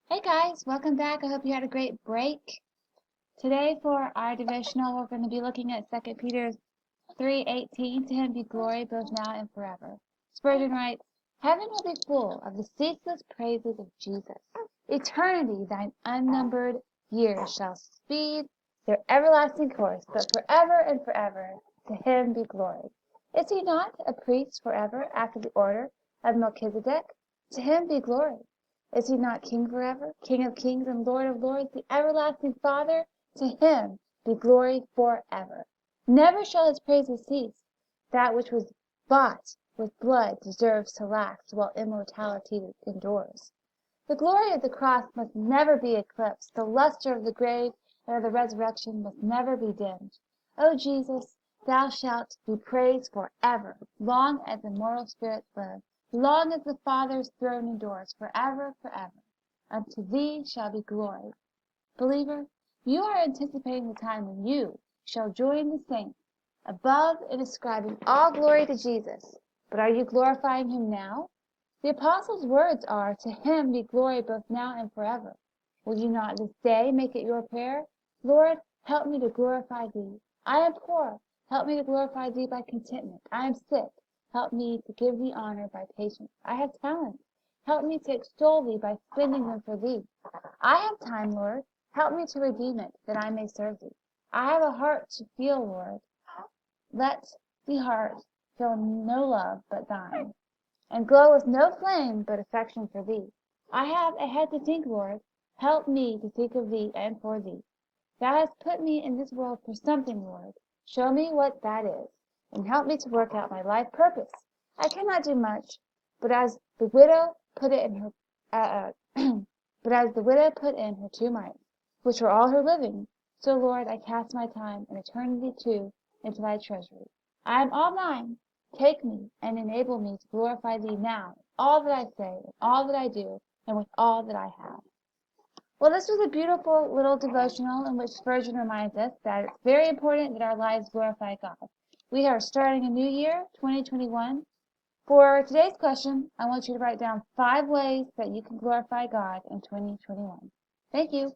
Hey guys, welcome back. I hope you had a great break. Today for our devotional, we're going to be looking at 2 Peter 3:18. To him be glory both now and forever. Spurgeon writes, Heaven will be full of the ceaseless praises of Jesus. Eternity, thine unnumbered years shall speed their everlasting course, but forever and forever to him be glory. Is he not a priest forever after the order of Melchizedek? To him be glory. Is he not king forever, King of kings and Lord of lords, the everlasting Father? To him be glory forever. Never shall his praises cease. That which was bought with blood deserves to last while immortality endures. The glory of the cross must never be eclipsed. The luster of the grave and of the resurrection must never be dimmed. O Jesus, thou shalt be praised forever, long as immortal spirits live, long as the Father's throne endures, forever, forever. Unto thee shall be glory. Believer, you are anticipating the time when you shall join the saints above in ascribing all glory to Jesus. But are you glorifying him now? The apostle's words are, To him be glory both now and forever. Will you not this day make it your prayer? Lord, help me to glorify thee. I am poor. Help me to glorify thee by contentment. I am sick. Help me to give thee honor by patience. I have talents. Help me to extol thee by spending them for thee. I have time, Lord. Help me to redeem it, that I may serve thee. I have a heart to feel, Lord. Let the heart feel no love but thine, and glow with no flame but affection for thee. I have a head to think, Lord. Help me to think of thee and for thee. Thou hast put me in this world for something, Lord. Show me what that is, and help me to work out my life purpose. I cannot do much, but as the widow put it in her, but as the widow put in her 2 mites, which were all her living, so, Lord, I cast my time and eternity too into thy treasury. I am all thine. Take me and enable me to glorify thee now in all that I say, in all that I do, and with all that I have. Well, this was a beautiful little devotional in which Spurgeon reminds us that it's very important that our lives glorify God. We are starting a new year, 2021. For today's question, I want you to write down 5 ways that you can glorify God in 2021. Thank you.